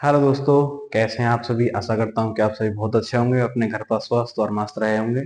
Hello दोस्तों, कैसे हैं आप सभी। आशा करता हूं कि आप सभी बहुत अच्छे होंगे, अपने घर पर स्वस्थ और मस्त रहे होंगे।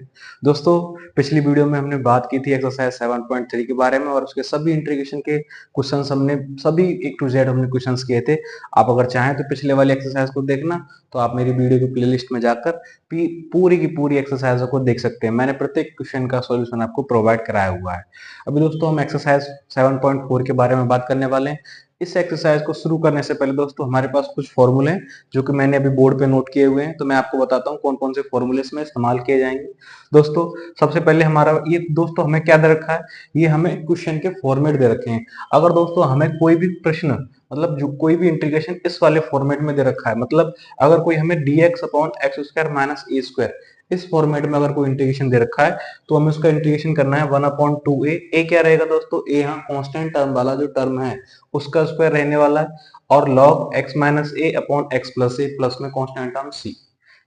दोस्तों, पिछली वीडियो में हमने बात की थी एक्सरसाइज 7.3 के बारे में और उसके सभी इंटीग्रेशन के क्वेश्चंस हमने सभी ए टू जेड हमने क्वेश्चंस किए थे। आप अगर चाहें तो पिछले वाली एक्सरसाइज को देखना, तो आप मेरी वीडियो की प्लेलिस्ट में जाकर पूरी की पूरी एक्सरसाइजों को देख सकते हैं। मैंने प्रत्येक क्वेश्चन का सॉल्यूशन आपको प्रोवाइड कराया हुआ है। अभी दोस्तों हम एक्सरसाइज 7.4 के बारे में बात करने वाले हैं। इस एक्सरसाइज को शुरू करने से पहले दोस्तों हमारे पास कुछ फॉर्मूले हैं जो कि मैंने अभी बोर्ड पे नोट किए हुए हैं, तो मैं आपको बताता हूँ कौन कौन से फॉर्मूले इसमें इस्तेमाल किए जाएंगे। दोस्तों, सबसे पहले हमारा ये दोस्तों हमें क्या दे रखा है, ये हमें क्वेश्चन के फॉर्मेट दे रखे हैं। अगर दोस्तों हमें कोई भी प्रश्न मतलब जो कोई भी इंटीग्रेशन इस वाले फॉर्मेट में दे रखा है, मतलब अगर कोई हमें dx upon x square minus a square इस फॉर्मेट में अगर कोई इंटीग्रेशन दे रखा है, तो हमें उसका इंटीग्रेशन करना है 1/2a। ए क्या रहेगा दोस्तों, ए यहाँ कांस्टेंट टर्म वाला जो टर्म है उसका स्क्वायर रहने वाला है, और log x माइनस ए अपॉन एक्स प्लस ए प्लस में कांस्टेंट टर्म c।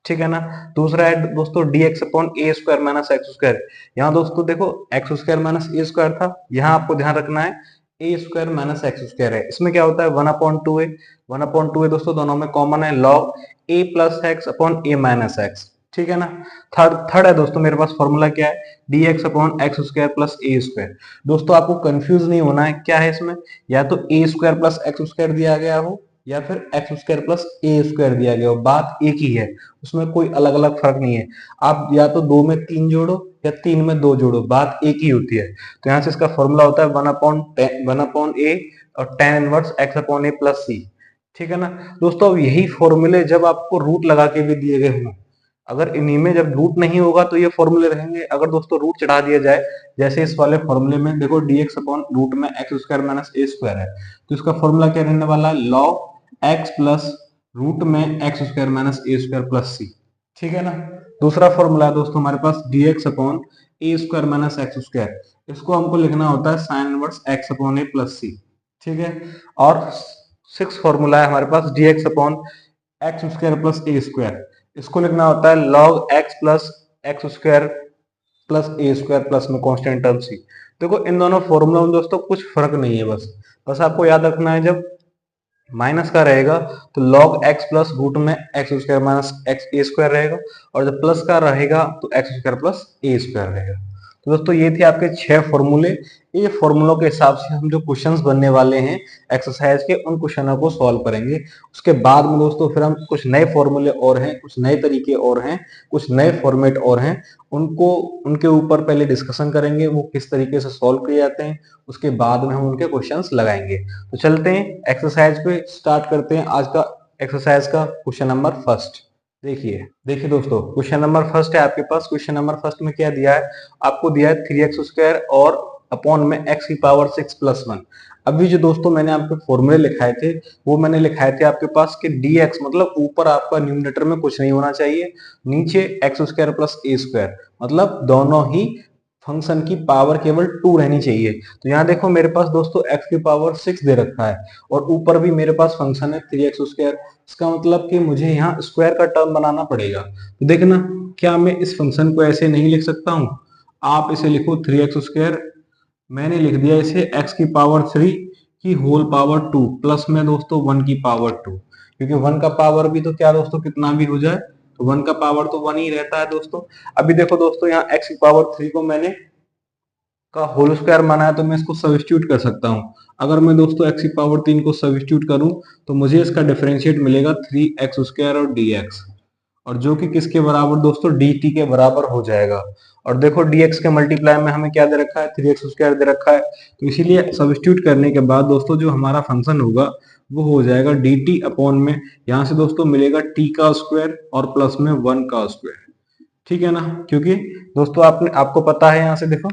ठीक है ना। दूसरा है दोस्तों dx अपॉन ए स्क्वायर माइनस एक्स स्क्वायर। यहाँ दोस्तों देखो x square minus a square था, यहाँ आपको ध्यान रखना है ए स्क्वायर माइनस एक्स स्क्वायर है। इसमें क्या होता है 1/2a। 1/2a दोस्तों दोनों में कॉमन है, log a plus x upon A minus x. ठीक है ना। थर्ड थर्ड है दोस्तों मेरे पास फॉर्मूला क्या है, dx upon x square plus a square. दोस्तों आपको कंफ्यूज नहीं होना है, क्या है इसमें, या तो ए स्क्वायर प्लस एक्स स्क्वायर दिया गया हो या फिर x square plus a square दिया गया हो, बात एक ही है, उसमें कोई अलग अलग फर्क नहीं है। आप या तो दो में तीन जोड़ो या तीन में दो जोड़ो, बात एक ही होती है। तो यहाँ से इसका फॉर्मूला होता है 1/1 ए और tan इनवर्स एक्स अपॉन ए प्लस सी। ठीक है ना। दोस्तों अब यही फॉर्मूले जब आपको रूट लगा के भी दिए गए हों, अगर इन्हीं में जब रूट नहीं होगा तो ये फॉर्मूले रहेंगे। अगर दोस्तों रूट चढ़ा दिया जाए, जैसे इस वाले फॉर्मूले में देखो dx अपॉन रूट में x square minus a square है, तो इसका फॉर्मूला क्या रहने वाला है, log एक्स प्लस रूट में x square minus a square plus सी। ठीक है ना। दूसरा फॉर्मूला है दोस्तों हमारे पास dx अपॉन ए स्क्वायर माइनस एक्स स्क्वायर, इसको हमको लिखना होता है साइन इनवर्स एक्स अपॉन ए प्लस सी। ठीक है। और सिक्स फॉर्मूला है हमारे पास dx upon x square plus a square, इसको लिखना होता है log x plus x square plus a square plus में कांस्टेंट टर्म सी। देखो इन दोनों फॉर्मूला में दोस्तों कुछ फर्क नहीं है, बस बस आपको याद रखना है जब माइनस का रहेगा तो log x प्लस रूट में एक्स स्क्वायर माइनस एक्स ए स्क्वायर रहेगा, और जब प्लस का रहेगा तो x square plus a square रहेगा। तो दोस्तों ये थे आपके 6 फॉर्मूले। ये फॉर्मूलों के हिसाब से हम जो क्वेश्चंस बनने वाले हैं एक्सरसाइज के, उन क्वेश्चनों को सॉल्व करेंगे। उसके बाद में दोस्तों फिर हम कुछ नए फॉर्मूले और हैं, कुछ नए तरीके और हैं, कुछ नए फॉर्मेट और हैं, उनको उनके ऊपर पहले डिस्कशन करेंगे, वो किस तरीके से सॉल्व किए जाते हैं। उसके बाद में हम उनके क्वेश्चंस लगाएंगे। तो चलते हैं एक्सरसाइज पे, स्टार्ट करते हैं आज का एक्सरसाइज का क्वेश्चन नंबर फर्स्ट। देखिए देखिए दोस्तों, क्वेश्चन नंबर फर्स्ट है आपके पास। क्वेश्चन नंबर फर्स्ट में क्या दिया है, आपको दिया है 3x स्क्वायर और अपॉन में x की पावर 6 प्लस 1। अभी जो दोस्तों मैंने आपके फॉर्मूले लिखाए थे, वो मैंने लिखाए थे आपके पास कि dx मतलब ऊपर आपका न्यूमरेटर में कुछ नहीं होना चाहिए, नीचे x square plus a square, मतलब दोनों ही फंक्शन की पावर केवल 2 रहनी चाहिए। तो यहाँ देखो मेरे पास दोस्तों x की पावर 6 दे रखा है और ऊपर भी मेरे पास फंक्शन है 3x स्क्वायर। इसका मतलब कि मुझे यहाँ स्क्वायर का टर्म बनाना पड़ेगा। तो देखना, क्या मैं इस फंक्शन को ऐसे नहीं लिख सकता हूँ, आप इसे लिखो 3x स्क्वायर, मैंने लिख दिया इसे x की पावर 3 की होल पावर 2 प्लस में दोस्तों 1 की पावर 2, क्योंकि 1 का पावर भी तो क्या दोस्तों कितना भी हो जाए तो 1 का पावर तो 1 ही रहता है दोस्तों। अभी देखो दोस्तों यहाँ x की पावर 3 को मैंने का होल स्क्वायर माना है, तो मैं इसको सब्स्टिट्यूट कर सकता हूँ। अगर मैं दोस्तों x की पावर 3 को सब्स्टिट्यूट करूं तो मुझे इसका डिफरेंशिएट मिलेगा 3x स्क्वायर और dx, और जो कि किसके बराबर दोस्तों dt के बराबर हो जाएगा। और देखो dx के मल्टीप्लाई में हमें क्या दे रखा है, 3x स्क्वायर दे रखा है, तो इसीलिए सब्स्टिट्यूट करने के बाद दोस्तों जो हमारा फंक्शन होगा वो हो जाएगा dt अपॉन में, यहाँ से दोस्तों मिलेगा t का स्क्वायर और प्लस में 1 का स्क्वायर। ठीक है ना। क्योंकि दोस्तों आपको पता है, यहाँ से देखो,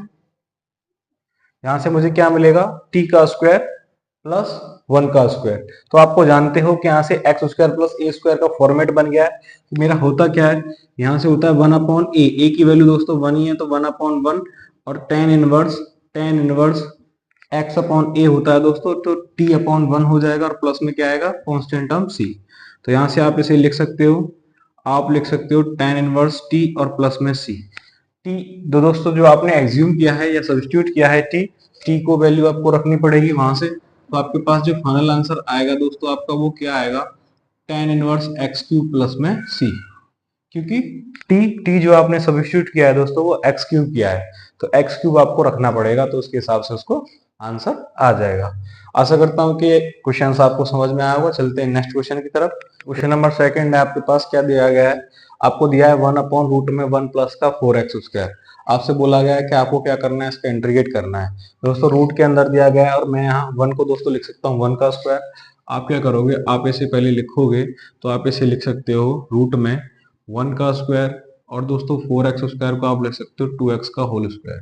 यहां से मुझे क्या मिलेगा, टी का स्क्वायर प्लस 1 का स्क्वायर। तो आपको जानते हो कि यहाँ से x square plus a square का फॉर्मेट बन गया है। तो मेरा होता क्या है, यहाँ से होता है 1 अपॉन ए की वैल्यू दोस्तों 1 ही है, तो 1/1 और टेन इनवर्स एक्स अपॉन ए होता है दोस्तों, तो टी अपॉन 1 हो जाएगा और प्लस में क्या आएगा, कॉन्स्टेंट टर्म सी। तो यहाँ से आप इसे लिख सकते हो, आप लिख सकते हो टेन इनवर्स टी और प्लस में सी। टी दोस्तों जो आपने एज्यूम किया है या सब्स्टिट्यूट किया है टी को वैल्यू आपको रखनी पड़ेगी वहां से, तो आपके पास जो फाइनल आंसर आएगा दोस्तों आपका वो क्या आएगा, tan inverse x cube plus में सी, क्योंकि टी जो आपने सब्स्टिट्यूट किया है दोस्तों वो एक्स क्यूब किया है, तो एक्स क्यूब आपको रखना पड़ेगा, तो उसके हिसाब से उसको आंसर आ जाएगा। आशा करता हूँ कि क्वेश्चन आपको समझ में आया होगा। चलते हैं नेक्स्ट क्वेश्चन की तरफ। क्वेश्चन नंबर सेकंड है आपके पास, क्या दिया गया है, आपको दिया है 1/रूट में 1 प्लस का 4x²। आपसे बोला गया है कि आपको क्या करना है, इसका इंटीग्रेट करना है। दोस्तों रूट के अंदर दिया गया है और मैं यहाँ 1 को दोस्तों लिख सकता हूँ 1 का स्क्वायर। आप क्या करोगे, आप इसे पहले लिखोगे तो आप इसे लिख सकते हो रूट में 1 का स्क्वायर, और दोस्तों 4x² को आप लिख सकते हो 2x का होल स्क्वायर,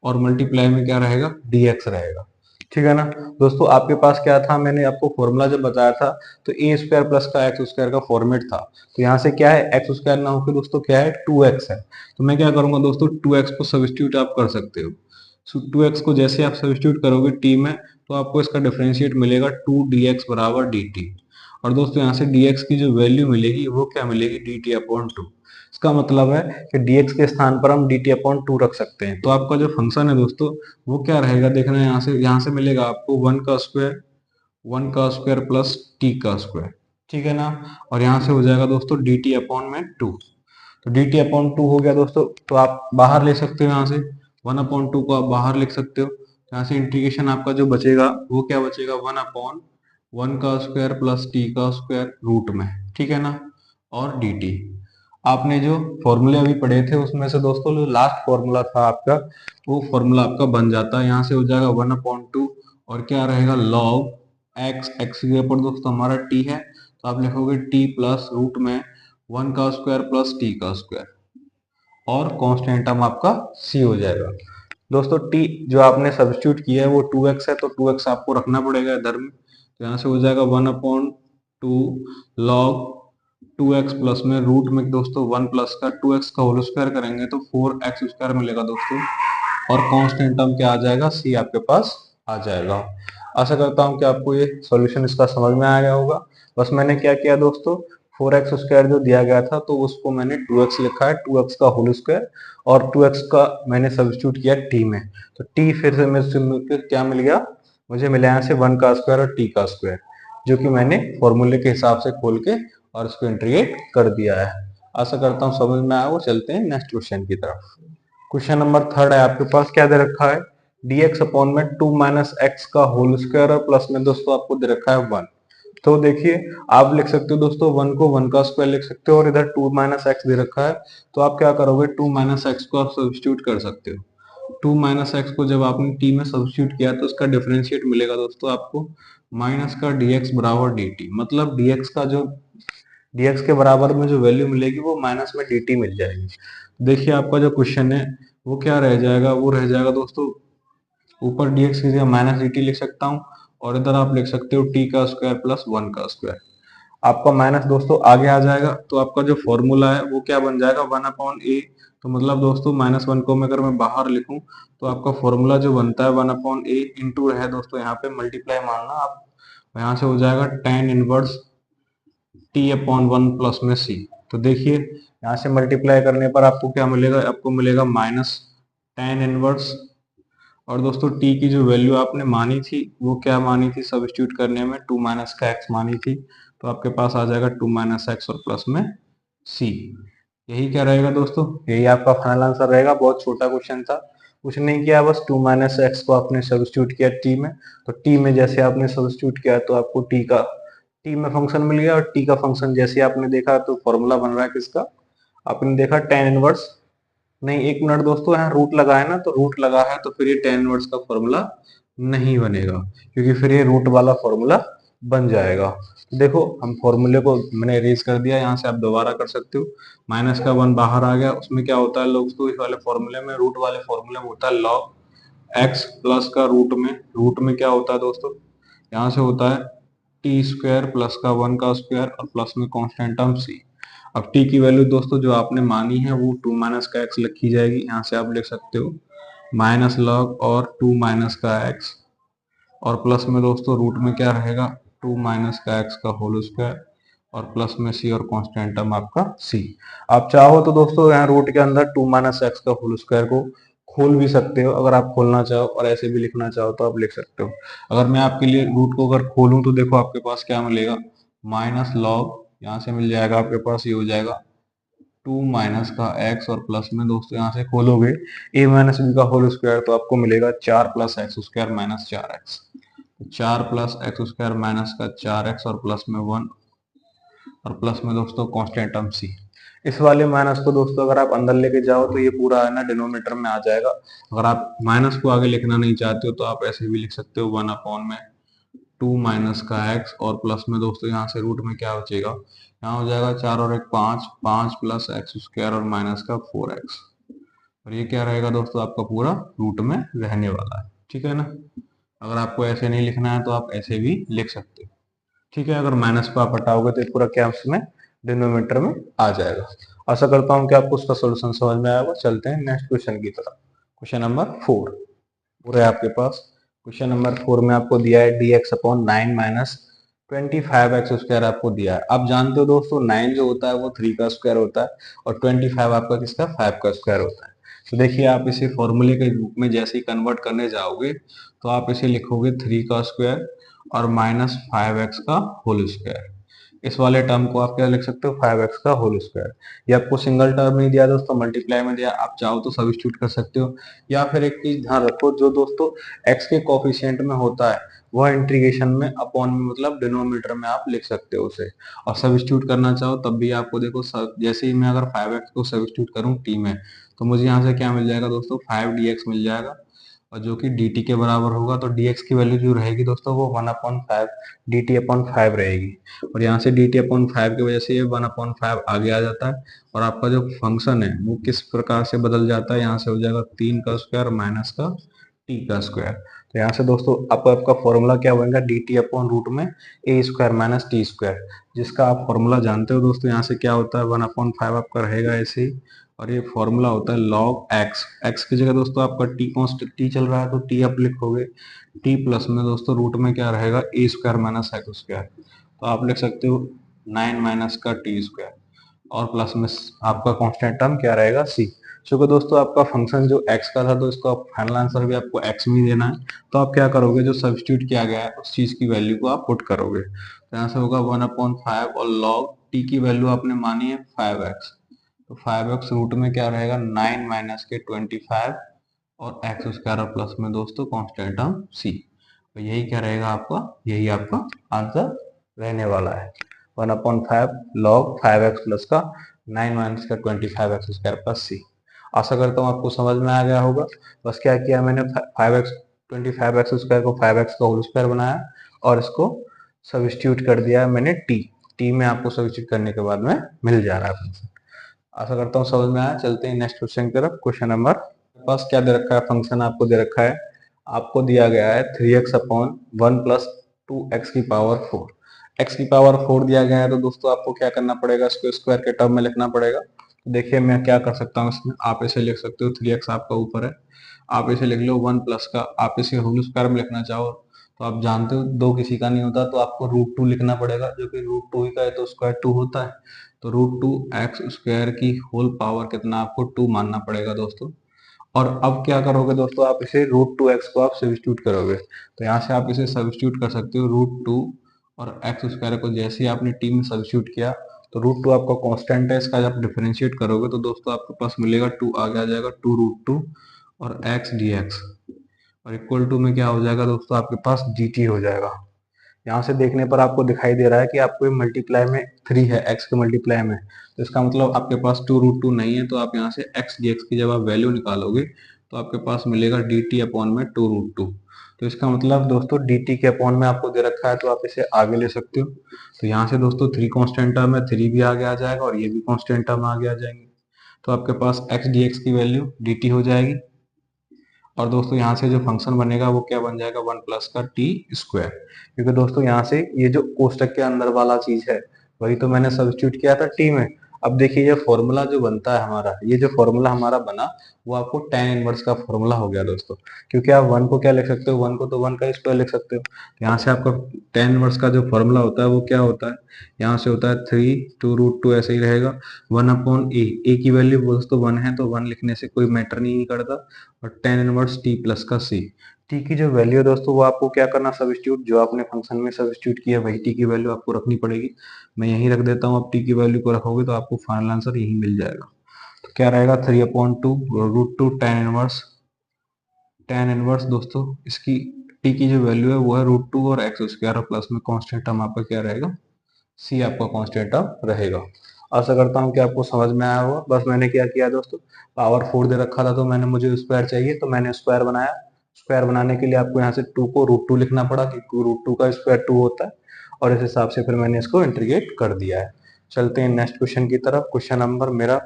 और मल्टीप्लाई में क्या रहेगा, dx रहेगा। ठीक है ना दोस्तों, आपके पास क्या था, मैंने आपको फॉर्मूला जब बताया था तो a² प्लस का x² का फॉर्मेट था। तो यहाँ से क्या है, x² ना होकर दोस्तों क्या है 2x है। तो मैं क्या करूंगा दोस्तों, 2x को सब्स्टिट्यूट आप कर सकते हो। सो 2x को जैसे आप सब्स्टिट्यूट करोगे t में, तो आपको इसका डिफरेंशिएट मिलेगा 2dx बराबर dt। और दोस्तों यहाँ से dx की जो वैल्यू मिलेगी वो क्या मिलेगी, dt/2। इसका मतलब है कि dx के स्थान पर हम dt/2 रख सकते हैं। तो आपका जो फंक्शन है दोस्तों वो क्या रहेगा, देखना है यहाँ से मिलेगा आपको 1 का स्क्वायर प्लस t का स्क्वायर, ठीक है ना। और यहाँ से हो जाएगा दोस्तों dt/2। तो dt/2 हो गया दोस्तों, तो आप बाहर ले सकते हो, यहाँ से 1/2 को आप बाहर लिख सकते हो। यहाँ से इंटीग्रेशन आपका जो बचेगा वो क्या बचेगा, 1/1 का स्क्वायर प्लस t का स्क्वायर रूट में, ठीक है ना, और dt। आपने जो फॉर्मूले अभी पढ़े थे उसमें से दोस्तों जो लास्ट फॉर्मूला था आपका, वो फॉर्मूला आपका बन जाता है। यहाँ से हो जाएगा 1/2 और क्या रहेगा log x के ऊपर दोस्तों हमारा t है, तो आप लिखोगे t प्लस रूट में 1 का स्क्वायर प्लस t का स्क्वायर, और कांस्टेंट टर्म आपका c हो जाएगा। दोस्तों t जो आपने सब्स्टिट्यूट किया है वो 2x है, तो 2x आपको रखना पड़ेगा इधर में। तो यहाँ से हो जाएगा 1/2 log 2x प्लस में रूट में दोस्तों 1 प्लस का 2x का होल स्क्वायर करेंगे तो 4x² मिलेगा दोस्तों, और कांस्टेंट टर्म क्या आ जाएगा, c आपके पास आ जाएगा। आशा करता हूँ कि आपको ये सॉल्यूशन इसका समझ में आ गया होगा। बस मैंने क्या किया दोस्तों, 4x² जो दिया गया था तो उसको मैंने 2x लिखा है, 2x का होल स्क्वायर, और 2x का मैंने सब्स्टिट्यूट किया t में। तो t फिर से मुझे क्या मिल गया, मुझे मिला यहाँ से 1 का स्क्वायर और t का स्क्वायर, जो कि मैंने फॉर्मूले के हिसाब से खोल के और इसको इंटीग्रेट कर दिया है। आशा करता हूँ समझ में आया हो। चलते हैं नेक्स्ट क्वेश्चन की तरफ। क्वेश्चन नंबर थर्ड है आपके पास, क्या दे रखा है, dx अपॉन में 2 माइनस एक्स का होल स्क्वायर और प्लस में दोस्तों आपको दे रखा है 1। तो देखिए आप लिख सकते हो दोस्तों 1 को 1 का स्क्वायर लिख सकते हो, और इधर 2 माइनस एक्स दे रखा है, तो आप क्या करोगे 2 माइनस एक्स को आप सब्स्टिट्यूट कर सकते हो। 2 माइनस एक्स को जब आपने t में सब्स्टिट्यूट किया तो उसका डिफरेंशिएट मिलेगा दोस्तों आपको माइनस का dx बराबर dt, मतलब dx का जो dx के बराबर में जो वैल्यू मिलेगी वो माइनस में dt मिल जाएगी। देखिए आपका जो क्वेश्चन है वो क्या रह जाएगा, वो रह जाएगा दोस्तों ऊपर dx की जगह माइनस dt लिख सकता हूँ, और इधर आप लिख सकते हो t का स्क्वायर प्लस 1 का स्क्वायर। आपका माइनस दोस्तों आगे आ जाएगा, तो आपका जो फॉर्मूला है वो क्या बन जाएगा 1/a। तो मतलब दोस्तों -1 को मैं अगर मैं बाहर लिखूं तो आपका फॉर्मूला जो बनता है 1/a इंटू है दोस्तों यहाँ पे मल्टीप्लाई मारना आप, यहाँ से हो जाएगा tan इनवर्स t/1 प्लस में c। तो देखिए यहाँ से मल्टीप्लाई करने पर आपको क्या मिलेगा, आपको मिलेगा माइनस tan इनवर्स, और दोस्तों t की जो वैल्यू आपने मानी थी वो क्या मानी थी सब्स्टिट्यूट करने में, 2 माइनस का x मानी थी, तो आपके पास आ जाएगा 2 माइनस एक्स और प्लस में c। यही क्या रहेगा दोस्तों, यही आपका फाइनल आंसर रहेगा। बहुत छोटा क्वेश्चन था, कुछ नहीं किया, बस 2 माइनस एक्स को आपने सब्स्टिट्यूट किया t में, तो t में जैसे आपने सब्स्टिट्यूट किया तो आपको t में फंक्शन मिल गया, और t का फंक्शन जैसे आपने देखा तो फॉर्मूला बन रहा है किसका, आपने देखा tan इनवर्स, नहीं एक मिनट दोस्तों, यहाँ रूट लगा है ना, तो रूट लगा है तो फिर ये tan इनवर्स का फॉर्मूला नहीं बनेगा, क्योंकि फिर ये रूट वाला फॉर्मूला बन जाएगा। देखो हम फॉर्मूले को मैंने इरेज कर दिया, यहाँ से आप दोबारा कर सकते हो। माइनस का 1 बाहर आ गया, उसमें क्या होता है लोग, तो इस वाले फॉर्मूले में रूट वाले फॉर्मूले में होता है log x प्लस का रूट में क्या होता है दोस्तों, यहाँ से होता है टी स्क्वायर प्लस का 1 का स्क्वायर और प्लस में कांस्टेंट टर्म c। अब t की वैल्यू दोस्तों जो आपने मानी है वो 2 माइनस का x लिखी जाएगी, यहाँ से आप लिख सकते हो माइनस लॉग और 2 माइनस का x, और प्लस में दोस्तों रूट में क्या रहेगा 2 माइनस का x का होल स्क्वायर, और प्लस में c, और कांस्टेंट टर्म आपका c। आप चाहो तो दोस्तों यहाँ रूट के अंदर 2 माइनस एक्स का होल स्क्वायर को खोल भी सकते हो, अगर आप खोलना चाहो, और ऐसे भी लिखना चाहो तो आप लिख सकते हो। अगर मैं आपके लिए रूट को अगर खोलूं तो देखो आपके पास क्या मिलेगा, माइनस लॉग, यहाँ से मिल जाएगा आपके पास, ये हो जाएगा 2 माइनस का x, और प्लस में दोस्तों यहाँ से खोलोगे a माइनस बी का होल स्क्वायर, तो आपको मिलेगा 4 plus x square minus 4x। 4 plus x square minus का 4x और प्लस में 1, और प्लस में दोस्तों कांस्टेंट टर्म c। इस वाले माइनस को दोस्तों अगर आप अंदर लेके जाओ तो ये पूरा है ना डिनोमिनेटर में आ जाएगा। अगर आप माइनस को आगे लिखना नहीं चाहते हो तो आप ऐसे भी लिख सकते हो 1 अपॉन में 2 माइनस का x, और प्लस में दोस्तों यहाँ से रूट में क्या बचेगा, यहाँ हो जाएगा 4 और 1 5, 5 प्लस एक्स स्क्वायर और माइनस का 4x, और ये क्या रहेगा दोस्तों आपका पूरा रूट में रहने वाला है। ठीक है ना। अगर आपको ऐसे नहीं लिखना है तो आप ऐसे भी लिख सकते हो। ठीक है, अगर माइनस को आप हटाओगे तो पूरा क्या उसमें डिनोमिनेटर में आ जाएगा। आशा करता हूँ कि आपको उसका सोल्यूशन समझ में आएगा। चलते हैं नेक्स्ट क्वेश्चन की तरफ। क्वेश्चन नंबर 4 पूरा है आपके पास। क्वेश्चन नंबर 4 में आपको दिया है dx upon 9 minus 25x square आपको दिया है। आप जानते हो दोस्तों 9 जो होता है वो 3 का स्क्वायर होता है, और 25 आपका किसका 5 का स्क्वायर होता है। तो देखिए आप इसे फॉर्मूले के रूप में जैसे ही कन्वर्ट करने जाओगे तो आप इसे लिखोगे 3 का स्क्वायर और माइनस 5x का होल स्क्वायर। इस वाले टर्म को आप क्या लिख सकते हो 5x का होल स्क्वायर। ये आपको सिंगल टर्म नहीं दिया दोस्तों, मल्टीप्लाई में दिया, आप चाहो तो सब्स्टिट्यूट कर सकते हो। या फिर एक चीज ध्यान रखो, जो दोस्तों x के कोफिशिएंट में होता है वह इंटीग्रेशन में अपॉन में मतलब डिनोमिनेटर में आप लिख सकते हो उसे। और सब्स्टिट्यूट करना चाहो तब भी आपको देखो जैसे ही मैं अगर 5x को सब्स्टिट्यूट करूँ t में, तो मुझे यहाँ से क्या मिल जाएगा दोस्तों 5dx मिल जाएगा, और जो कि dt के बराबर होगा। तो dx की वैल्यू जो रहेगी दोस्तों वो 1/5 dt अपॉन 5 रहेगी, और यहाँ से dt अपॉन 5 की वजह से ये 1/5 आगे आ जाता है। और आपका जो फंक्शन है वो किस प्रकार से बदल जाता है, यहाँ से हो जाएगा 3 का स्क्वायर माइनस का t का स्क्वायर। तो यहाँ से दोस्तों आपका फॉर्मूला क्या बनेगा dt अपॉन रूट में a square minus T square, जिसका आप फॉर्मूला जानते हो दोस्तों। यहाँ से क्या होता है 1/5 आपका रहेगा ऐसे ही, और ये फॉर्मूला होता है log x। x की जगह दोस्तों आपका t कॉन्स्टेंट t चल रहा है तो t आप लिखोगे, t प्लस में दोस्तों रूट में क्या रहेगा a square minus x square. तो आप लिख सकते हो 9 माइनस का t स्क्वायर, और प्लस में आपका कांस्टेंट टर्म क्या रहेगा c। चूंकि दोस्तों आपका फंक्शन जो x का था तो इसका फाइनल आंसर भी आपको x में ही देना है। तो आप क्या करोगे, जो सब्स्टिट्यूट किया गया है उस चीज की वैल्यू को आप पुट करोगे। तो यहाँ से होगा 1/5, और log t की वैल्यू आपने मानी है 5x, तो 5x रूट में क्या रहेगा 9 माइनस के 25 और एक्स स्क्वायर और प्लस में दोस्तों कांस्टेंट टर्म c। तो यही क्या रहेगा आपका, यही आपका आंसर रहने वाला है 1/5 log 5x प्लस का 9 माइनस का 25x स्क्वायर प्लस c। आशा करता हूँ आपको समझ में आ गया होगा। बस क्या किया मैंने 5x 25x स्क्वायर को 5x का होल स्क्वायर बनाया, और इसको सब्स्टिट्यूट कर दिया मैंने t में आपको सब्स्टिट्यूट करने के बाद में मिल जा रहा है। आशा करता हूँ समझ में आया। चलते हैं नेक्स्ट क्वेश्चन की तरफ। क्वेश्चन नंबर पास क्या दे रखा है, फंक्शन आपको दे रखा है, आपको दिया गया है 3x अपॉन 1 प्लस 2x की पावर 4। x की पावर 4 दिया गया है तो दोस्तों आपको क्या करना पड़ेगा, इसको स्क्वायर के टर्म में लिखना पड़ेगा। तो देखिए मैं क्या कर सकता हूँ इसमें, आप इसे लिख सकते हो 3x आपका ऊपर है, आप इसे लिख लो 1 प्लस का, आप इसे होल स्क्वायर में लिखना चाहो तो आप जानते हो दो किसी का नहीं होता, तो आपको √2 लिखना पड़ेगा, जो कि √2 ही का है तो स्क्वायर 2 होता है। तो √2 एक्स स्क्वायर की होल पावर कितना आपको 2 मानना पड़ेगा दोस्तों। और अब क्या करोगे दोस्तों, आप इसे √2x को आप सब्स्टिट्यूट करोगे, तो यहाँ से आप इसे सब्स्टिट्यूट कर सकते हो √2 और एक्स स्क्वायर को जैसे ही आपने टी में सब्स्टिट्यूट किया तो √2 आपका कांस्टेंट है, इसका जब डिफरेंशिएट करोगे तो दोस्तों आपके पास मिलेगा 2 आगे आ जाएगा 2 √2 और x dx, और इक्वल टू में क्या हो जाएगा दोस्तों आपके पास dt हो जाएगा। यहाँ से देखने पर आपको दिखाई दे रहा है कि आपको मल्टीप्लाई में 3 है x के मल्टीप्लाई में, तो इसका मतलब आपके पास 2 √2 नहीं है, तो आप यहाँ से x dx की जब आप वैल्यू निकालोगे तो आपके पास मिलेगा dt अपॉन में 2 √2। तो इसका मतलब दोस्तों dt के अपॉन में आपको दे रखा है तो आप इसे आगे ले सकते हो। तो यहाँ से दोस्तों 3 कांस्टेंट टर्म है, 3 भी आगे आ जाएगा और ये भी कांस्टेंट टर्म आगे आ जाएंगे, तो आपके पास x dx की वैल्यू dt हो जाएगी। और दोस्तों यहाँ से जो फंक्शन बनेगा वो क्या बन जाएगा 1 प्लस का टी स्क्वायर, क्योंकि दोस्तों यहाँ से ये जो कोष्टक के अंदर वाला चीज है वही तो मैंने सब्स्टिट्यूट किया था टी में। अब देखिए ये फॉर्मूला जो बनता है हमारा, ये जो फॉर्मूला हमारा बना वो आपको tan इनवर्स का फॉर्मूला हो गया दोस्तों, क्योंकि आप 1 को क्या लिख सकते हो, 1 को तो 1 का स्क्वायर लिख सकते हो। यहाँ से आपका tan इनवर्स का जो फॉर्मूला होता है वो क्या होता है, यहाँ से होता है 3 2 √2 ऐसे ही रहेगा 1/a की वैल्यू दोस्तों 1 है तो 1 लिखने से कोई मैटर नहीं करता, और tan इनवर्स t प्लस का c, टी की जो वैल्यू है दोस्तों वो आपको क्या करना, सब्स्टिट्यूट जो आपने फंक्शन में सब्स्टिट्यूट किया वही टी की वैल्यू आपको रखनी पड़ेगी। मैं यहीं रख देता हूँ, आप टी की वैल्यू को रखोगे तो आपको फाइनल आंसर यही मिल जाएगा। तो क्या रहेगा 3/2 रूट टू टेन इनवर्स दोस्तों इसकी टी की जो वैल्यू है वो है रूट 2 और एक्स स्क्वायर और प्लस में कांस्टेंट टर्म आपका क्या रहेगा, सी आपका कांस्टेंट टर्म रहेगा। आशा करता हूँ कि आपको समझ में आया होगा। बस मैंने क्या किया दोस्तों, पावर 4 दे रखा था तो मैंने मुझे स्क्वायर चाहिए तो मैंने स्क्वायर बनाया। स्क्वायर बनाने के लिए आपको यहाँ से 2 को रूट 2 लिखना पड़ा क्योंकि रूट 2 का स्क्वायर 2 होता है, और इस हिसाब से फिर मैंने इसको इंटीग्रेट कर दिया है। चलते हैं नेक्स्ट क्वेश्चन की तरफ। क्वेश्चन नंबर मेरा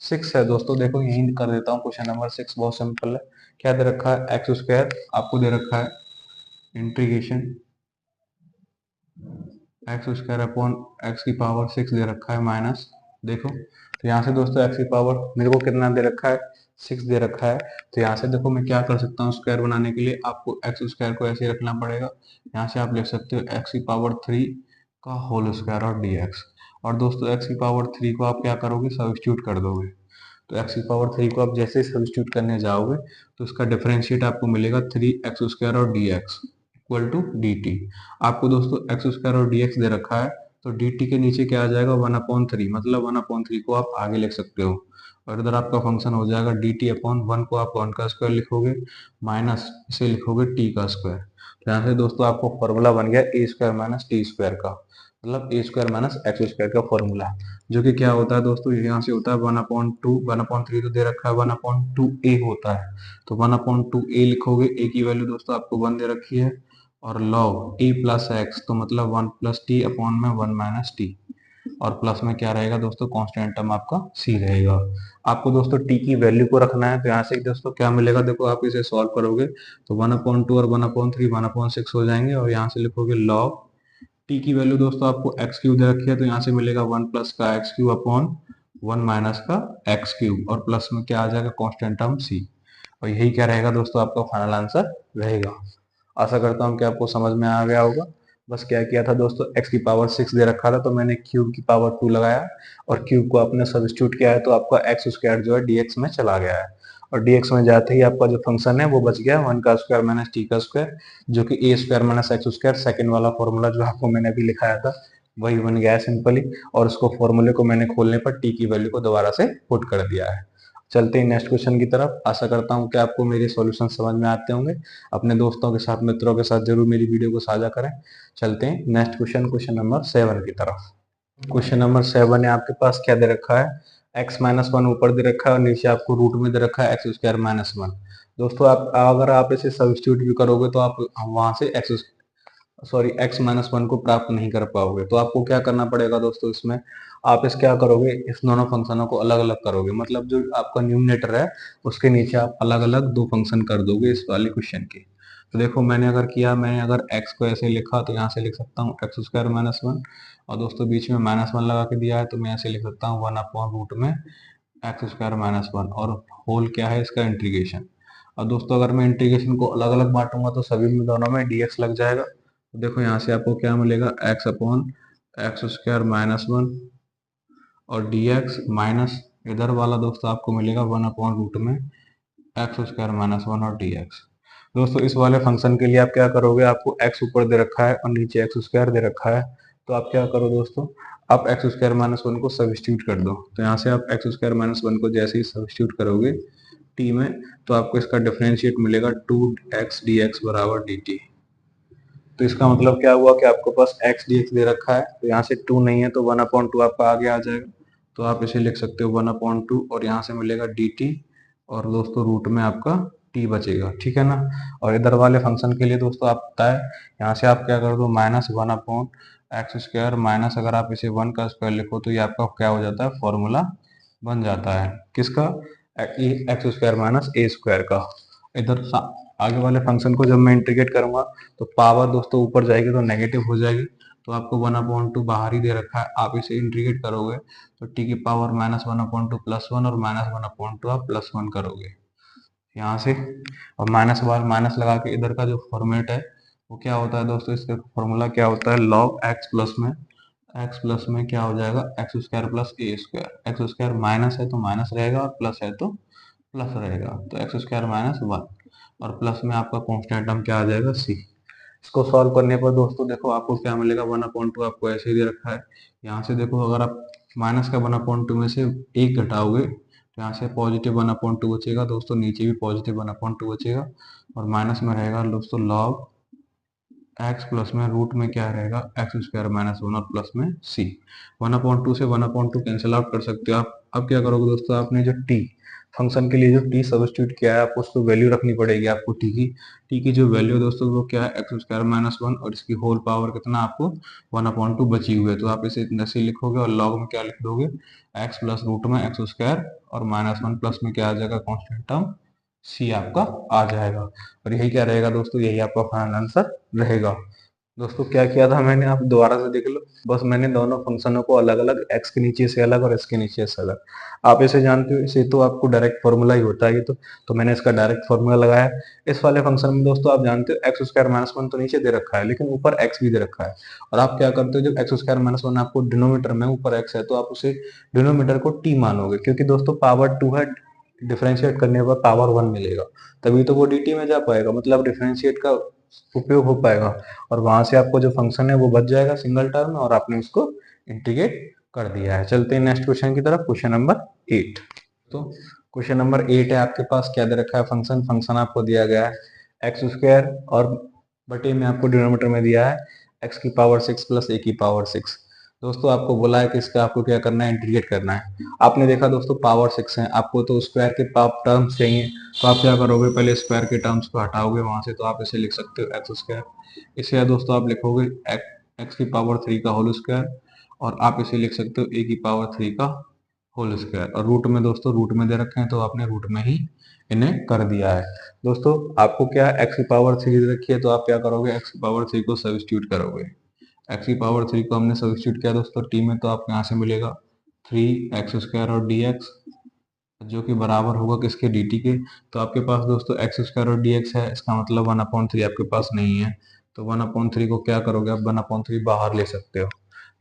6 है दोस्तों। देखो यही कर देता हूँ। क्वेश्चन नंबर 6 बहुत सिंपल है। क्या दे रखा है, एक्स स्क्वायर आपको दे रखा है integration x square upon x की पावर 6 दे रखा है माइनस, देखो तो यहाँ से दोस्तों एक्स की पावर मेरे को कितना दे रखा है, 6 दे रखा है। तो यहाँ से देखो मैं क्या कर सकता हूँ, स्क्वायर बनाने के लिए आपको एक्स स्क्वायर को ऐसे ही रखना पड़ेगा। यहाँ से आप लिख सकते हो एक्स की पावर 3 का होल स्क्वायर और डी एक्स। और दोस्तों एक्स की पावर 3 को आप क्या करोगे, सब्स्टिट्यूट कर दोगे। तो एक्स की पावर 3 को आप जैसे ही सब्स्टिट्यूट करने जाओगे तो उसका डिफरेंशिएट आपको मिलेगा 3x² और d x equal to d t. आपको दोस्तों एक्स स्क्वायर और डी एक्स दे रखा है तो डी टी के नीचे क्या आ जाएगा, 1/3, मतलब 1/3 को आप आगे लिख सकते हो। और इधर आपका फंक्शन हो जाएगा डी टी अपॉन 1 को आप 1 का स्क्वायर लिखोगे माइनस इसे लिखोगे टी का स्क्वायर। तो यहाँ से दोस्तों आपको फॉर्मूला बन गया ए स्क्वायर माइनस टी स्क्वायर का, मतलब ए स्क्वायर माइनस एक्स स्क्वायर का फॉर्मूला, जो कि क्या होता है दोस्तों, यहाँ से होता है 1/2, 1/3 तो दे रखा है, 1/2a होता है। तो 1/2a लिखोगे, ए की वैल्यू दोस्तों आपको 1 दे रखी है, और log a प्लस एक्स तो मतलब 1 प्लस टी अपॉन में 1 माइनस टी, और प्लस में क्या रहेगा दोस्तों, कांस्टेंट टर्म आपका c रहेगा। आपको दोस्तों t की वैल्यू को रखना है, तो यहाँ से दोस्तों क्या मिलेगा, देखो आप इसे सॉल्व करोगे तो 1/2 और 1/3 1/6 हो जाएंगे, और यहाँ से लिखोगे log t की वैल्यू दोस्तों आपको एक्स क्यूब दे रखी है तो यहाँ से मिलेगा 1 प्लस का एक्स क्यूब अपॉन 1 माइनस का एक्स क्यूब, और प्लस में क्या आ जाएगा, कांस्टेंट टर्म c। और यही क्या रहेगा दोस्तों, आपका फाइनल आंसर रहेगा। आशा करता हूँ कि आपको समझ में आ गया होगा। बस क्या किया था दोस्तों, x की पावर 6 दे रखा था तो मैंने क्यूब की पावर 2 लगाया, और क्यूब को आपने सब्स्टिट्यूट किया है तो आपका एक्स स्क्वायर जो है dx में चला गया है, और dx में जाते ही आपका जो फंक्शन है वो बच गया 1 का स्क्वायर माइनस टी का स्क्वायर, जो कि a square minus x square second वाला फॉर्मूला जो आपको मैंने अभी लिखाया था वही बन गया है सिंपली। और उसको फॉर्मूले को मैंने खोलने पर टी की वैल्यू को दोबारा से पुट कर दिया है। चलते हैं नेक्स्ट क्वेश्चन की तरफ। आशा करता हूँ कि आपको मेरे सॉल्यूशन समझ में आते होंगे। अपने दोस्तों के साथ, मित्रों के साथ जरूर मेरी वीडियो को साझा करें। चलते हैं नेक्स्ट क्वेश्चन, क्वेश्चन नंबर 7 की तरफ। क्वेश्चन नंबर 7 है आपके पास, क्या दे रखा है, x-1 ऊपर दे रखा है और नीचे आपको रूट में दे रखा है एक्स स्क्वायर माइनस 1। दोस्तों आप अगर आप इसे सब्स्टिट्यूट भी करोगे तो आप वहां से x-1 को प्राप्त नहीं कर पाओगे। तो आपको क्या करना पड़ेगा दोस्तों, इसमें आप इस क्या करोगे, इस दोनों फंक्शनों को अलग अलग करोगे, मतलब जो आपका न्यूमरेटर है उसके नीचे आप अलग अलग दो फंक्शन कर दोगे इस वाले क्वेश्चन के। तो देखो मैंने अगर किया, मैंने अगर x को ऐसे लिखा तो यहाँ से लिख सकता हूँ एक्स स्क्वायर माइनस 1, और दोस्तों बीच में -1 लगा के दिया है तो मैं ऐसे लिख सकता हूँ 1/रूट में एक्स स्क्वायर माइनस 1, और होल क्या है इसका, इंटीग्रेशन। और दोस्तों अगर मैं इंटीग्रेशन को अलग अलग बांटूंगा तो सभी में दोनों में dx लग जाएगा। तो देखो यहाँ से आपको क्या मिलेगा, x upon x square minus 1 और dx माइनस इधर वाला दोस्तों आपको मिलेगा 1/रूट में एक्स स्क्वायर माइनस 1 और dx। दोस्तों इस वाले फंक्शन के लिए आप क्या करोगे, आपको x ऊपर दे रखा है और नीचे एक्स स्क्वायर दे रखा है, तो आप क्या करो दोस्तों, आप एक्स स्क्वायर माइनस 1 को सब्स्टिट्यूट कर दो। तो यहाँ से आप एक्स स्क्वायर माइनस 1 को जैसे ही सब्स्टिट्यूट करोगे t में, तो आपको इसका डिफरेंशिएट मिलेगा 2x dx बराबर dt। तो इसका मतलब क्या हुआ कि आपके पास x dx दे रखा है, तो यहाँ से 2 नहीं है तो 1/2 आपका आगे आ जाएगा, तो आप इसे लिख सकते हो 1/2, और यहाँ से मिलेगा dt, और दोस्तों रूट में आपका t बचेगा, ठीक है ना। और इधर वाले फंक्शन के लिए दोस्तों आप पता है, यहाँ से आप क्या कर दो, -1/x² माइनस अगर आप इसे 1 का स्क्वायर लिखो तो ये आपका क्या हो जाता है, फॉर्मूला बन जाता है किसका, x square minus a square का। इधर आगे वाले फंक्शन को जब मैं इंटीग्रेट करूंगा तो पावर दोस्तों ऊपर जाएगी तो नेगेटिव हो जाएगी, तो आपको 1/2 बाहर ही दे रखा है, आप इसे इंटीग्रेट करोगे तो टी की पावर -1/2 +1 और -1/2 आप +1 करोगे यहाँ से, और माइनस बार माइनस लगा के इधर का जो फॉर्मेट है वो क्या होता है दोस्तों, इसका फॉर्मूला क्या होता है, log x प्लस में क्या हो जाएगा, x square plus a square. X square minus है तो माइनस रहेगा और प्लस है तो प्लस रहेगा, तो एक्स स्क्वायर माइनस 1। और प्लस में आपका कांस्टेंट टर्म क्या आ जाएगा, सी। इसको सॉल्व करने पर दोस्तों देखो आपको क्या मिलेगा, 1/2 आपको ऐसे ही दे रखा है। यहाँ से देखो अगर आप माइनस का 1/2 में से एक घटाओगे तो यहाँ से पॉजिटिव 1/2 बचेगा दोस्तों, नीचे भी पॉजिटिव 1/2 बचेगा, और माइनस में रहेगा दोस्तों लॉग एक्स, प्लस में रूट में क्या रहेगा, एक्स स्क्वायर माइनस 1, और प्लस में सी। 1/2 से 1/2 कैंसिल आउट कर सकते हो आप। अब क्या करोगे दोस्तों, आपने जो टी फंक्शन के लिए जो टी सब्स्टिट्यूट किया है, आपको उसको वैल्यू रखनी पड़ेगी आपको टी की जो वैल्यू है दोस्तों वो क्या है, एक्स स्क्वायर माइनस 1, और इसकी होल पावर कितना आपको 1/2 बची हुई है, तो आप इसे ऐसे लिखोगे, और लॉग में क्या लिख दोगे, एक्स प्लस रूट में एक्स स्क्वायर और -1 प्लस में क्या आ जाएगा, कॉन्स्टेंट टर्म सी आपका आ जाएगा। और यही क्या रहेगा दोस्तों, यही आपका फाइनल आंसर रहेगा। दोस्तों क्या किया था मैंने, आप दोबारा से देख लो, बस मैंने दोनों फंक्शनों को अलग अलग, एक्स के नीचे से अलग और एस के नीचे से अलग, आप इसे जानते हो, इसे तो आपको डायरेक्ट फॉर्मूला ही होता है ये तो मैंने इसका डायरेक्ट फॉर्मूला लगाया। इस वाले फंक्शन में दोस्तों आप जानते हो एक्स स्क्वायर माइनस 1 तो नीचे दे रखा है, लेकिन ऊपर एक्स भी दे रखा है। और आप क्या करते हो, जब एक्स स्क्वायर माइनस 1 आपको डिनोमीटर में ऊपर एक्स है, तो आप उसे डिनोमीटर को टी मानोगे, क्योंकि दोस्तों पावर 2 है, डिफरेंशिएट करने पर पावर 1 मिलेगा, तभी तो वो dt में जा पाएगा, मतलब डिफरेंशिएट का उपयोग हो पाएगा, और वहां से आपको जो फंक्शन है वो बच जाएगा सिंगल टर्म में, और आपने उसको इंटीग्रेट कर दिया है। चलते हैं नेक्स्ट क्वेश्चन की तरफ, क्वेश्चन नंबर 8। तो क्वेश्चन नंबर 8 है, आपके पास क्या दे रखा है, फंक्शन फंक्शन आपको दिया गया है एक्स स्क्वायर, और बटे में आपको डिनोमीटर में दिया है एक्स की पावर 6 प्लस ए की पावर 6। दोस्तों आपको बोला है कि इसका आपको क्या करना है, इंटीग्रेट करना है। आपने देखा दोस्तों पावर 6 है, आपको तो स्क्वायर के टर्म्स चाहिए, तो आप क्या करोगे, पहले स्क्वायर के टर्म्स को हटाओगे वहां से, तो आप इसे लिख सकते हो एक्स स्क्वायर। इसे दोस्तों आप लिखोगे एक्स की पावर 3 का होल स्क्वायर, और आप इसे लिख सकते हो ए की पावर 3 का होल स्क्वायर, और रूट में दोस्तों रूट में दे रखे हैं, तो आपने रूट में ही इन्हें कर दिया है। दोस्तों आपको क्या एक्स की पावर 3 दे रखी है, तो आप क्या करोगे, एक्स की पावर 3 को सब्स्टिट्यूट करोगे। एक्स की पावर 3 को हमने सब्स्टिट्यूट किया दोस्तों टी में, तो आपको यहाँ से मिलेगा 3x स्क्वायर और dx, जो कि बराबर होगा किसके, dt के। तो आपके पास दोस्तों एक्स स्क्वायर और dx है, इसका मतलब 1/3 आपके पास नहीं है, तो 1/3 को क्या करोगे आप, 1/3 बाहर ले सकते हो।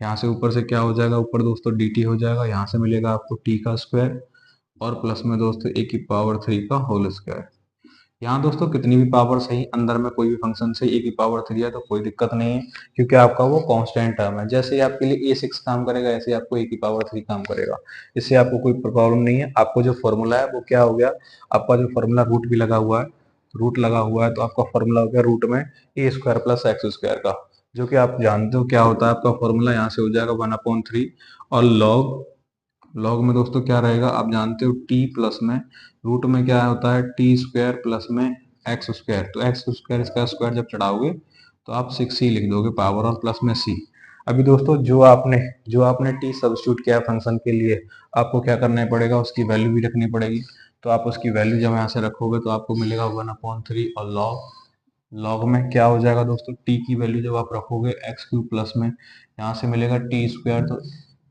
यहाँ से ऊपर से क्या हो जाएगा, ऊपर दोस्तों dt हो जाएगा, यहाँ से मिलेगा आपको t का स्क्वायर, और प्लस में दोस्तों a की पावर 3 का होल स्क्वायर। यहाँ दोस्तों कितनी भी पावर सही, अंदर में कोई भी फंक्शन से ए की पावर 3 है तो कोई दिक्कत नहीं है, क्योंकि आपका वो कांस्टेंट टर्म है। जैसे ही आपके लिए a6 काम करेगा, ऐसे आपको ए की पावर 3 काम करेगा, इससे आपको कोई प्रॉब्लम नहीं है। आपको जो फॉर्मूला है वो क्या हो गया, आपका जो फॉर्मूला रूट भी लगा हुआ है, रूट लगा हुआ है, तो आपका फॉर्मूला हो गया रूट में ए स्क्वायर प्लस एक्स स्क्वायर का, जो कि आप जानते हो क्या होता है आपका फॉर्मूला, यहाँ से हो जाएगा 1/3, और लॉग लॉग में दोस्तों क्या रहेगा, आप जानते हो टी प्लस में रूट में क्या होता है, टी स्क्वायर प्लस में एक्स स्क्वायर, तो एक्स स्क्वायर इसका स्क्वायर जब चढ़ाओगे तो आप 6 ही लिख दोगे पावर, और प्लस में सी। अभी दोस्तों जो आपने टी सब्स्टिट्यूट किया फंक्शन के लिए, आपको क्या करना पड़ेगा, उसकी वैल्यू भी रखनी पड़ेगी। तो आप उसकी वैल्यू जब यहाँ से रखोगे तो आपको मिलेगा 1/3, और लॉग में क्या हो जाएगा दोस्तों, टी की वैल्यू जब आप रखोगे एक्स क्यूब प्लस में, यहाँ से मिलेगा टी स्क्वायर, तो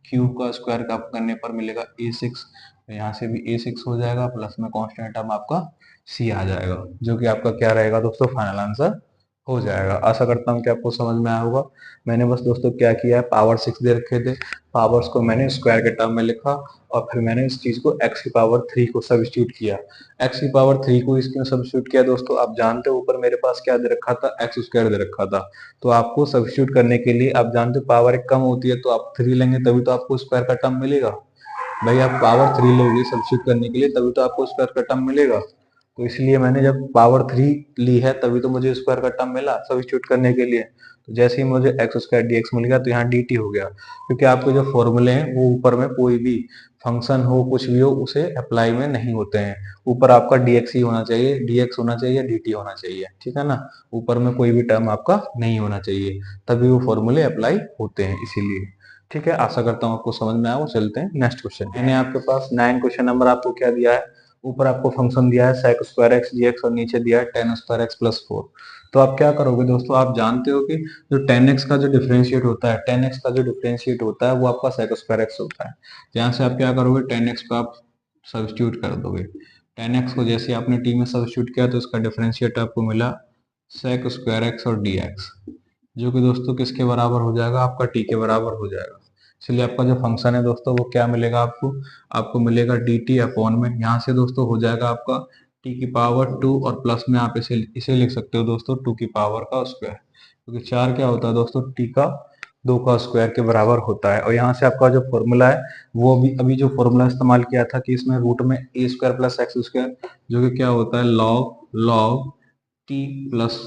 क्यूब का स्क्वायर का करने पर मिलेगा a6, यहाँ से भी a6 हो जाएगा, प्लस में कांस्टेंट टर्म आपका c आ जाएगा, जो कि आपका क्या रहेगा दोस्तों, फाइनल आंसर हो जाएगा। आशा करता हूँ कि आपको समझ में आया होगा। मैंने बस दोस्तों क्या किया है, पावर 6 दे रखे थे, पावर्स को मैंने स्क्वायर के टर्म में लिखा, और फिर मैंने इस चीज को x की पावर 3 को सब्स्टिट्यूट किया। x की पावर 3 को इसमें सब्स्टिट्यूट किया दोस्तों, आप जानते हो ऊपर मेरे पास क्या दे रखा था, एक्स स्क्वायर दे रखा था, तो आपको सब्स्टिट्यूट करने के लिए आप जानते हो पावर एक कम होती है, तो आप 3 लेंगे तभी तो आपको स्क्वायर का टर्म मिलेगा। भाई आप पावर 3 लोगे सब्स्टिट्यूट करने के लिए, तभी तो आपको स्क्वायर का टर्म मिलेगा। तो इसलिए मैंने जब पावर 3 ली है, तभी तो मुझे स्क्वायर का टर्म मिला सब्स्टिट्यूट करने के लिए। तो जैसे ही मुझे एक्स स्क्वायर डी एक्स मिल गया, तो यहाँ डी टी हो गया, क्योंकि आपके जो फॉर्मूले हैं वो ऊपर में कोई भी फंक्शन हो, कुछ भी हो, उसे अप्लाई में नहीं होते हैं। ऊपर आपका dx ही होना चाहिए, dx होना चाहिए, dt होना चाहिए, ठीक है ना। ऊपर में कोई भी टर्म आपका नहीं होना चाहिए, तभी वो फॉर्मूले अप्लाई होते हैं, इसीलिए। ठीक है, आशा करता हूँ आपको समझ में आया। वो चलते हैं नेक्स्ट क्वेश्चन। मैंने आपके पास 9 क्वेश्चन नंबर आपको क्या दिया है, ऊपर आपको फंक्शन दिया है sec स्क्वायर एक्स dx, और नीचे दिया है tan स्क्वायर एक्स प्लस 4। तो आप क्या करोगे दोस्तों, आप जानते हो कि जो tan x का जो डिफरेंशिएट होता है, tan x का जो डिफरेंशिएट होता है वो आपका sec स्क्वायर एक्स होता है। तो यहाँ से आप क्या करोगे, tan x को आप सब्स्टिट्यूट कर दोगे। tan x को जैसे आपने t में सब्स्टिट्यूट किया, तो इसका डिफरेंशिएट आपको मिला sec स्क्वायर एक्स और dx, जो कि दोस्तों किसके बराबर हो जाएगा, आपका t के बराबर हो जाएगा। इसलिए आपका जो फंक्शन है दोस्तों वो क्या मिलेगा आपको, आपको मिलेगा dt अपॉन में, यहाँ से दोस्तों हो जाएगा आपका टी की पावर 2 और प्लस में आप इसे इसे लिख सकते हो दोस्तों 2 की पावर का स्क्वायर, क्योंकि 4 क्या होता है दोस्तों टी का 2 का स्क्वायर के बराबर होता है। और यहाँ से आपका जो फॉर्मूला है वो भी अभी जो फॉर्मूला इस्तेमाल किया था कि इसमें रूट में ए स्क्वायर प्लस एक्स स्क्वायर, जो कि क्या होता है log log T plus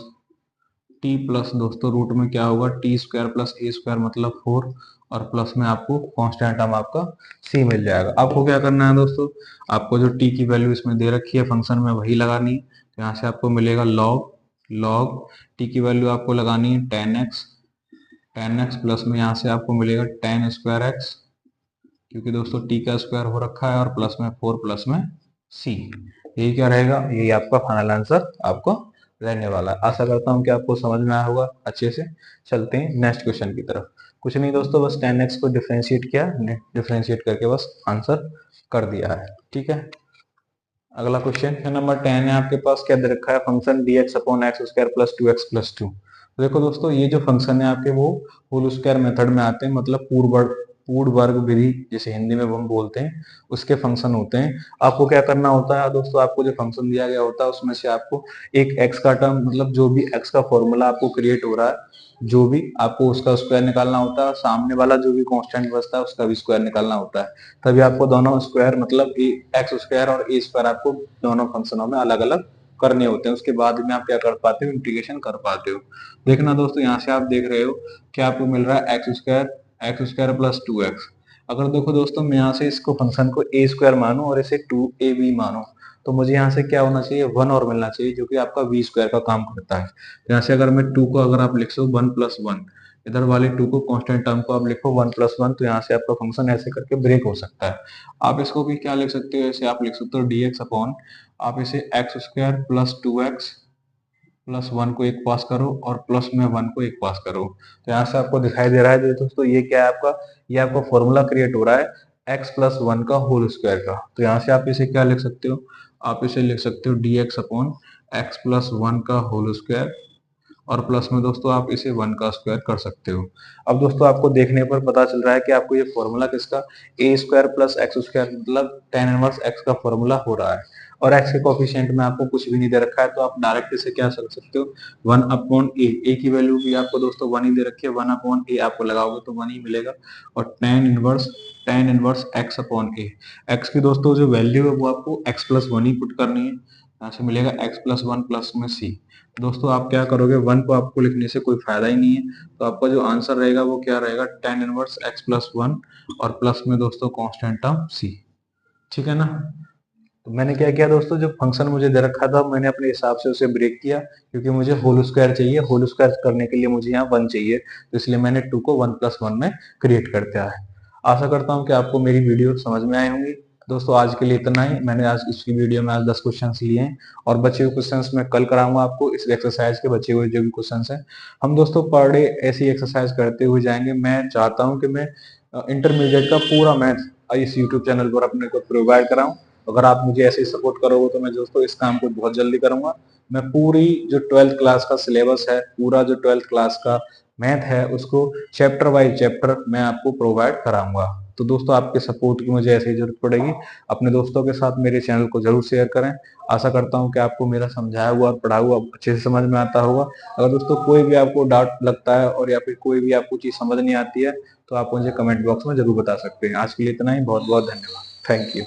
T plus दोस्तों रूट में क्या होगा T square plus a square मतलब 4, और प्लस में आपको कांस्टेंट टर्म आपका सी मिल जाएगा। आपको क्या करना है दोस्तों, आपको जो टी की वैल्यू इसमें दे रखी है फंक्शन में वही लगानी है। तो यहाँ से आपको मिलेगा लॉग लॉग टी की वैल्यू आपको लगानी है 10x प्लस में यहाँ से आपको मिलेगा 10 स्क्वायर एक्स, क्योंकि दोस्तों टी का स्क्वायर हो रखा है, और प्लस में 4 प्लस में सी। यही क्या रहेगा, यही आपका फाइनल आंसर आपको रहने वाला है। आशा करता हूँ कि आपको समझ में आया होगा अच्छे से। चलते हैं नेक्स्ट क्वेश्चन की तरफ। कुछ नहीं दोस्तों, बस 10x को डिफरेंशिएट किया, डिफरेंशिएट करके बस आंसर कर दिया है। ठीक है, अगला क्वेश्चन है नंबर 10 है आपके पास। क्या दे रखा है, function dx upon x square plus 2x plus 2। देखो दोस्तों, ये जो फंक्शन है आपके वो होल स्क्वायर मेथड में आते हैं, मतलब पूर्ण वर्ग विधि जिसे हिंदी में हम बोलते हैं, उसके फंक्शन होते हैं। आपको क्या करना होता है दोस्तों, आपको जो फंक्शन दिया गया होता है उसमें से आपको एक एक्स का टर्म, मतलब जो भी एक्स का फॉर्मूला आपको क्रिएट हो रहा है, जो भी आपको उसका स्क्वायर निकालना होता है, सामने वाला जो भी कांस्टेंट बचता है उसका भी स्क्वायर निकालना होता है। तभी आपको दोनों स्क्वायर मतलब एक्स स्क्वायर और ए स्क्वायर आपको दोनों फंक्शनों में अलग अलग करने होते हैं। उसके बाद में आप क्या कर पाते हो, इंटीग्रेशन कर पाते हो। देखना दोस्तों, यहाँ से आप देख रहे हो कि आपको मिल रहा है एक्स स्क्वायर प्लस 2x। अगर देखो दोस्तों, मैं यहाँ से इसको फंक्शन को ए स्क्वायर मानूं और इसे 2ab मानूं, तो मुझे यहाँ से क्या होना चाहिए, 1 और मिलना चाहिए, जो कि आपका v स्क्वायर का काम करता है। तो यहाँ से अगर मैं 2 को अगर आप लिख सो 1 प्लस 1, इधर वाले 2 को कांस्टेंट टर्म को आप लिखो 1 प्लस 1, तो यहाँ से आपका फंक्शन ऐसे करके ब्रेक हो सकता है। आप इसको भी क्या लिख सकते हो, ऐसे आप लिख सकते हो dx अपॉन, आप इसे x square plus 2x plus 1 को एक पास करो और प्लस में 1 को एक पास करो। तो यहाँ से आपको दिखाई दे रहा है दोस्तों, ये क्या है आपका, ये आपका फॉर्मूला क्रिएट हो रहा है x प्लस 1 का होल स्क्वायर का। तो यहाँ से आप इसे क्या लिख सकते हो, आप इसे लिख सकते हो dx अपॉन एक्स प्लस 1 का होल स्क्वायर, और प्लस में दोस्तों आप इसे 1 का स्क्वायर कर सकते हो। अब दोस्तों, आपको देखने पर पता चल रहा है कि आपको ये फॉर्मूला किसका, ए स्क्वायर प्लस एक्स स्क्वायर मतलब टेन इनवर्स एक्स का फॉर्मूला हो रहा है। और एक्स के कोफिशिएंट में आपको कुछ भी नहीं दे रखा है, तो आप डायरेक्ट इसे क्या कर सकते हो, 1 अपॉन ए की वैल्यू भी आपको दोस्तों 1 ही दे रखी है, 1 अपॉन ए आपको लगाओगे तो 1 ही मिलेगा। और टेन इनवर्स एक्स अपॉन ए, एक्स की दोस्तों जो वैल्यू है वो आपको एक्स प्लस 1 ही पुट करनी है। यहाँ से मिलेगा एक्स प्लस 1 प्लस में सी। दोस्तों आप क्या करोगे, 1 को आपको लिखने से कोई फायदा ही नहीं है, तो आपका जो आंसर रहेगा वो क्या रहेगा, टेन इनवर्स एक्स प्लस 1 और प्लस में दोस्तों कांस्टेंट टर्म सी। ठीक है ना। तो मैंने क्या किया दोस्तों, जो फंक्शन मुझे दे रखा था मैंने अपने हिसाब से उसे ब्रेक किया, क्योंकि मुझे होल स्क्वायर चाहिए, होल स्क्वायर करने के लिए मुझे यहाँ 1 चाहिए, तो इसलिए मैंने 2 को 1 प्लस 1 में क्रिएट कर दिया है। आशा करता हूँ कि आपको मेरी वीडियो समझ में आई होंगी। दोस्तों आज के लिए इतना ही। मैंने आज इसकी वीडियो में आज 10 क्वेश्चन लिए हैं, और बचे हुए क्वेश्चन मैं कल कराऊंगा आपको। इस एक्सरसाइज के बचे हुए जो भी क्वेश्चन हैं, हम दोस्तों पर डे ऐसी एक्सरसाइज करते हुए जाएंगे। मैं चाहता हूँ कि मैं इंटरमीडिएट का पूरा मैथ इस यूट्यूब चैनल पर अपने को प्रोवाइड कराऊं। अगर आप मुझे ऐसे ही सपोर्ट करोगे तो मैं दोस्तों इस काम को बहुत जल्दी करूंगा। मैं पूरी जो 12th क्लास का सिलेबस है, पूरा जो 12th क्लास का मैथ है, उसको चैप्टर बाय चैप्टर मैं आपको प्रोवाइड कराऊंगा। तो दोस्तों आपके सपोर्ट की मुझे ऐसे ही जरूरत पड़ेगी। अपने दोस्तों के साथ मेरे चैनल को जरूर शेयर करें। आशा करता हूं कि आपको मेरा समझाया हुआ और पढ़ाया हुआ अच्छे से समझ में आता होगा। अगर दोस्तों कोई भी आपको डाउट लगता है और या फिर कोई भी आपको चीज समझ नहीं आती है, तो आप मुझे कमेंट बॉक्स में जरूर बता सकते हैं। आज के लिए इतना ही। बहुत बहुत धन्यवाद। Thank you.